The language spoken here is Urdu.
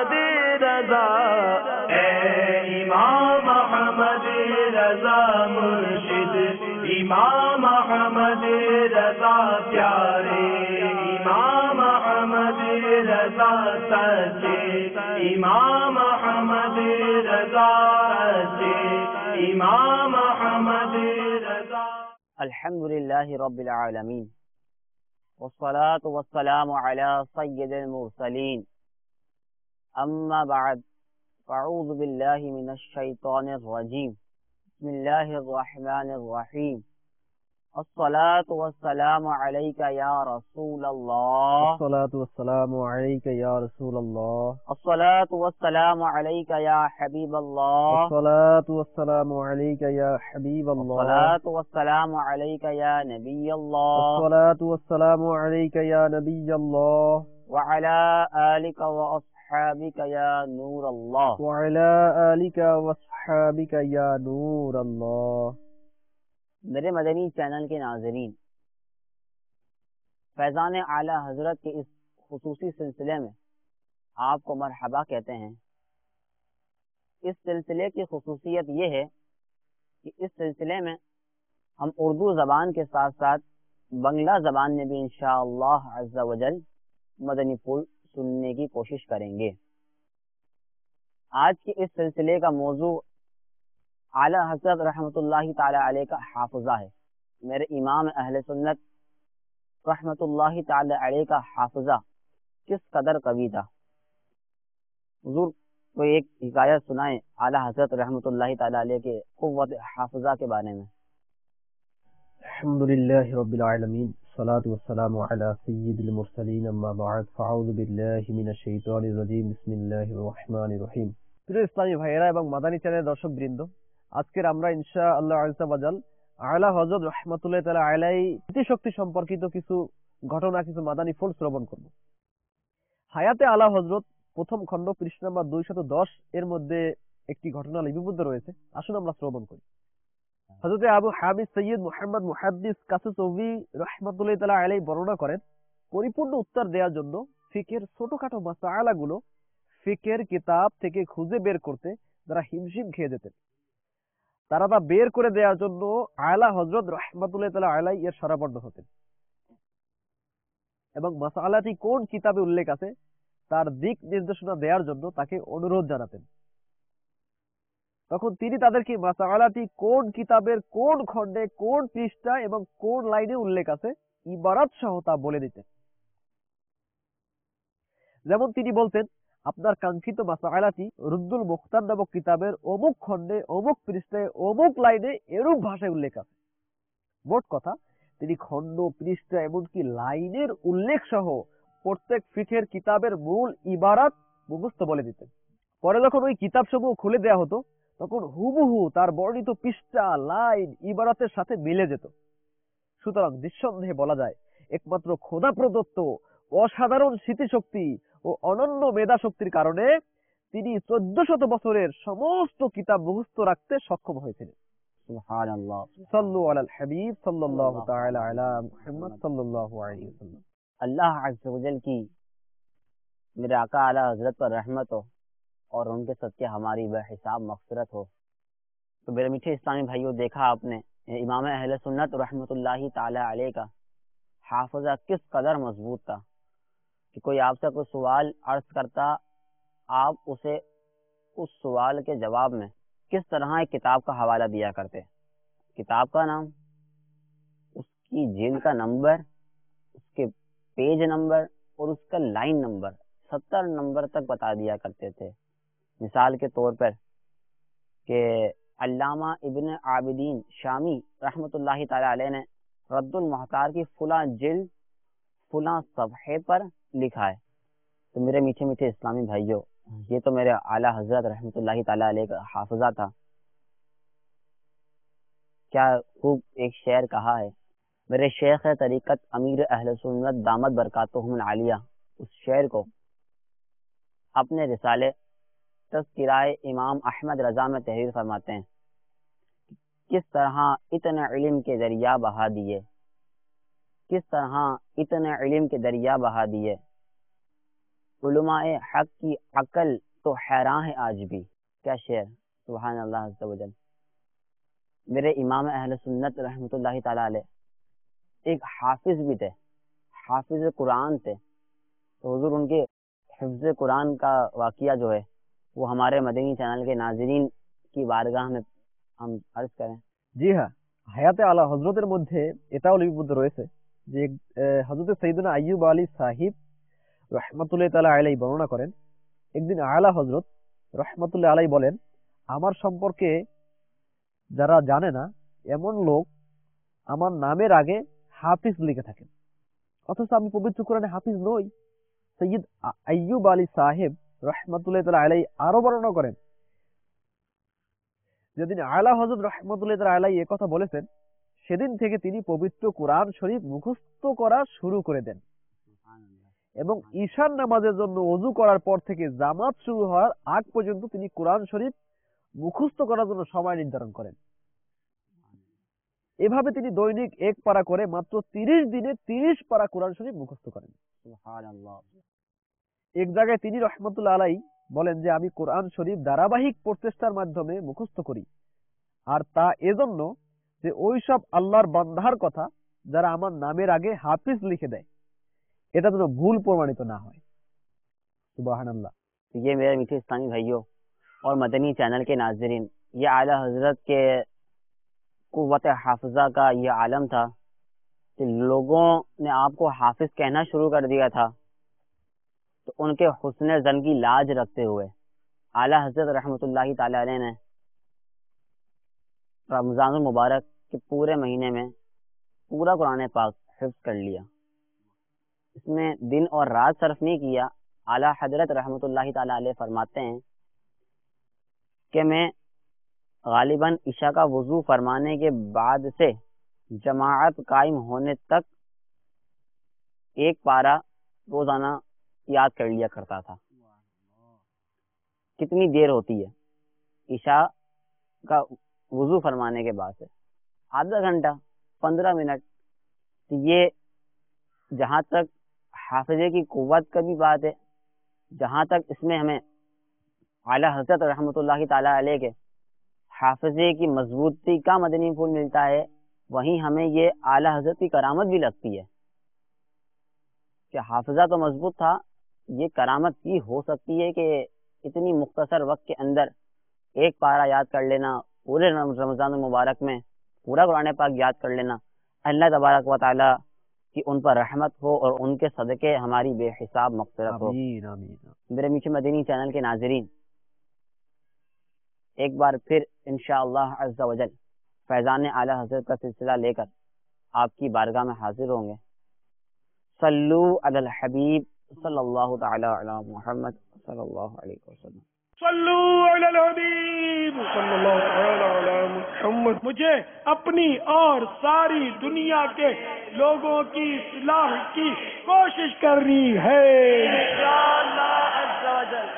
احمد رضا، اے امام احمد رضا مرشد، امام احمد رضا پیارے، امام احمد رضا سچے، امام احمد رضا سچے، امام احمد رضا۔ الحمد للہ رب العالمین، والصلاة والسلام علی سید المرسلین، اما بعد، فاعوذ باللہ من الشیطان الرجیم، بسم اللہ الرحمن الرحیم، الصلاة والسلام علیک یا رسول اللہ، الصلاة والسلام علیک یا رسول اللہ، الصلاة والسلام علیک یا حبیب اللہ، الصلاة والسلام علیک یا حبیب اللہ، الصلاة والسلام علیک یا نبی اللہ، الصلاة والسلام علیک یا نبی اللہ، وعلی آلک واصحابک یا نور اللہ۔ وعلی آلک واصحابک یا نور اللہ۔ میرے مدنی چینل کے ناظرین، فیضان اعلیٰ حضرت کے اس خصوصی سلسلے میں آپ کو مرحبا کہتے ہیں۔ اس سلسلے کی خصوصیت یہ ہے کہ اس سلسلے میں ہم اردو زبان کے ساتھ ساتھ بنگلہ زبان میں بھی انشاءاللہ عز و جل مدنی پھول سننے کی کوشش کریں گے۔ آج کے اس سلسلے کا موضوع اعلیٰ حضرت رحمۃ اللہ تعالی علیہ کا حافظہ ہے۔ میرے امام اہل سنت رحمۃ اللہ تعالی علیہ کا حافظہ کس قدر قوی تھا۔ حضور کو ایک حکایت سنائیں اعلیٰ حضرت رحمۃ اللہ تعالی علیہ کے قوت حافظہ کے بارے میں۔ الحمدللہ رب العالمین، الصلاة والسلام علی سید المرسلین، اما بعد، فاعوذ باللہ من الشیطان الرجیم، بسم اللہ الرحمن الرحیم۔ প্রিয় ইসলামী ভাইয়েরা এবং মাদানী চ্যানেলের দর্শকবৃন্দ, আজকের আমরা ইনশাআল্লাহ আযজা ওয়াজাল আলা হযরত রাহমাতুল্লাহি তাআলা আলাইহি স্মৃতিশক্তি সম্পর্কিত কিছু ঘটনা, কিছু মাদানী ফুল শ্রবণ করব। হায়াতে আলা হযরত প্রথম খণ্ড পৃষ্ঠা নাম্বার 210 এর মধ্যে একটি ঘটনা লিপিবদ্ধ রয়েছে। আসুন আমরা শ্রবণ করি। হযরত আবু হামিদ সৈয়দ মুহাম্মদ মুহাদ্দিস কাসুসৌফি রাহমাতুল্লাহি তাআলা আলাইহি বর্ণনা করেন, পরিপূর্ণ উত্তর দেওয়ার জন্য ফিকের ছোটখাটো মাসাআলাগুলো ফিকের কিতাব থেকে খুঁজে বের করতে যারা হিমশিম খেয়ে যেতেন, তারা তা বের করে দেওয়ার জন্য আলা হযরত রাহমাতুল্লাহি তাআলা আলাইহি এর শরণাপন্ন হতেন এবং মাসাআলাটি কোন কিতাবে উল্লেখ আছে তার দিক নির্দেশনা দেওয়ার জন্য তাকে অনুরোধ জানাতেন। তখন তিনি তাদেরকে মাসাআলাটি কোন কিতাবের কোন খণ্ডে, কোন পৃষ্ঠা এবং কোন লাইনে উল্লেখ আছে ইবারত সহ তা বলে দিতেন। যেমন তিনি বলতেন, আপনার কাঙ্ক্ষিত মাসাআলাটি রুদ্দুল মুখতার নামক কিতাবের অমুক খণ্ডে, অমুক পৃষ্ঠায়, অমুক লাইনে এরূপ ভাষায় উল্লেখ আছে। মোট কথা, তিনি খণ্ড, পৃষ্ঠা এমনকি লাইনের উল্লেখ সহ প্রত্যেক ফিকহের কিতাবের মূল ইবারত মুখস্থ বলে দিতেন। পরে যখন ওই কিতাবসমূহ খুলে দেওয়া হতো তখন হুবহু তার বর্ণিত পৃষ্ঠা, লাইন, ইবারতের সাথে মিলে যেত। সুতরাং নিঃসন্দেহে বলা যায় একমাত্র খোদা প্রদত্ত অসাধারণ স্মৃতিশক্তি ও অনন্য মেধা শক্তির কারণে তিনি 1400 বছরের সমস্ত কিতাব মুখস্থ রাখতে সক্ষম হয়েছিলেন। সুবহানাল্লাহ। সাল্লু আলাল হাবিব সাল্লাল্লাহু তাআলা আলা মুহাম্মদ সাল্লাল্লাহু আলাইহি ওয়াসাল্লাম। اللہ عز و جل کی میرے آقا اعلیٰ حضرت پر رحمت ہو اور ان کے صدقے ہماری بے حساب مغفرت ہو۔ تو میرے میٹھے اسلامی بھائیوں، دیکھا آپ نے امام اہل سنت رحمت اللہ تعالی علیہ کا حافظہ کس قدر مضبوط تھا کہ کوئی آپ سے کوئی سوال عرض کرتا، آپ اسے اس سوال کے جواب میں کس طرح ایک کتاب کا حوالہ دیا کرتے، کتاب کا نام، اس کی جلد کا نمبر، اس کے پیج نمبر اور اس کا لائن نمبر 70 نمبر تک بتا دیا کرتے تھے۔ مثال کے طور پر کہ علامہ ابن عابدین شامی رحمۃ اللہ تعالی علیہ نے رد المحتار کی فلاں جلد فلاں صفحے پر لکھا ہے۔ تو میرے میٹھے میٹھے اسلامی بھائیوں، یہ تو میرے اعلیٰ حضرت رحمۃ اللہ تعالی علیہ کا حافظہ تھا۔ کیا خوب ایک شعر کہا ہے میرے شیخ طریقت امیر اہل سنت دامت برکاتہم العالیہ، اس شعر کو اپنے رسالے تذکرہ امام احمد رضا میں تحریر فرماتے ہیں۔ کس طرح اتنے علم کے دریا بہا دیے، کس طرح اتنے علم کے دریا بہا دیے، علماء حق کی عقل تو حیران ہے آج بھی. کیا شعر، سبحان اللہ عز و جل. میرے امام اہل سنت رحمۃ اللہ تعالی علیہ ایک حافظ بھی تھے، حافظ قرآن تھے. تو حضور ان کے حفظ قرآن کا واقعہ جو ہے وہ ہمارے مدنی چینل کے ناظرین کی بارگاہ میں ہم عرض کریں. জি হ্যাঁ, হায়াতে আলা হজরতের মধ্যে এটাও লিপিবদ্ধ রয়েছে যে হজরত সৈয়দনা আইয়ুব আলী সাহিব রহমাতুল্লাহ তাআলা আলাইহি বর্ণনা করেন, একদিন আলা হজরত রহমাতুল্লাহ আলাইহি বলেন, আমার সম্পর্কে যারা জানে না এমন লোক আমার নামের আগে হাফিজ লিখে থাকেন, অথচ আমি পবিত্র কোরআনে হাফিজ নই। সৈয়দ আইয়ুব আলী সাহেব রহমাতুল্লাহ তাআলা আলাইহি আরো বর্ণনা করেন, যেদিন আলা হযরত রাহমাতুল্লাহি তাআলা আলাইহি এই কথা বলেছেন, সেদিন থেকে তিনি পবিত্র কোরআন শরীফ মুখস্থ করা শুরু করে দেন এবং ঈশার নামাজের জন্য ওযু করার পর থেকে জামাত শুরু হওয়ার আগ পর্যন্ত তিনি কোরআন শরীফ মুখস্থ করার জন্য সময় নির্ধারণ করেন। এভাবে তিনি দৈনিক এক পারা করে মাত্র 30 দিনে 30 পারা কোরআন শরীফ মুখস্থ করেন। সুবহানাল্লাহ। এক জায়গায় তিনি রহমাতুল্লাহ আলাইহি বলেন যে আমি কোরআন শরীফ ধারাবাহিক প্রচেষ্টার মাধ্যমে মুখস্থ করি, আর তা এজন্য যে ওইসব আল্লাহর বান্দার কথা যারা আমার নামের আগে হাফিজ লিখে দেয়, এটা যেন ভুল প্রমাণিত না হয়। সুবহানাল্লাহ। یہ میرے میٹھے اسلامی بھائیوں اور مدنی چینل کے ناظرین، یہ اعلیٰ حضرت کے قوت حافظہ کا یہ عالم تھا کہ لوگوں نے آپ کو حافظ کہنا شروع کر دیا تھا، تو ان کے حسن زن کی لاج رکھتے ہوئے اعلیٰ حضرت رحمۃ اللہ تعالی علیہ نے رمضان المبارک کے پورے مہینے میں پورا قرآن پاک حفظ کر لیا. اس میں دن اور رات صرف نہیں کیا. اعلیٰ حضرت رحمۃ اللہ تعالی علیہ فرماتے ہیں کہ میں غالباً عشاء کا وضو فرمانے کے بعد سے جماعت قائم ہونے تک ایک پارہ روزانہ یاد کر لیا کرتا تھا. کتنی دیر ہوتی ہے عشاء کا وضو فرمانے کے بعد سے؟ آدھا گھنٹہ، 15 منٹ. یہ جہاں تک حافظے کی قوت کا بھی بات ہے، جہاں تک اس میں ہمیں اعلیٰ حضرت رحمۃ اللہ تعالی علیہ کے حافظے کی مضبوطی کا مدنی پھول ملتا ہے، وہیں ہمیں یہ اعلیٰ حضرت کی کرامت بھی لگتی ہے کہ حافظہ تو مضبوط تھا. یہ کرامت بھی ہو سکتی ہے کہ اتنی مختصر وقت کے اندر ایک پارہ یاد کر لینا، پورے رمضان المبارک میں پورا قرآن پاک یاد کر لینا. اللہ تبارک و تعالی کی ان پر رحمت ہو اور ان کے صدقے ہماری بے حساب مغفرت ہو. آمین آمین. میرے میٹھے مدنی چینل کے ناظرین، ایک بار پھر انشاءاللہ عز و جل فیضان اعلیٰ حضرت کا سلسلہ لے کر آپ کی بارگاہ میں حاضر ہوں گے. صلو علی الحبیب صلی اللہ تعالی علی محمد صلی اللہ علیہ وسلم. صلو علی الحبیب صلی اللہ تعالی علی محمد. مجھے اپنی اور ساری دنیا کے لوگوں کی اصلاح کی کوشش کرنی ہے. انشاءاللہ عز و جل.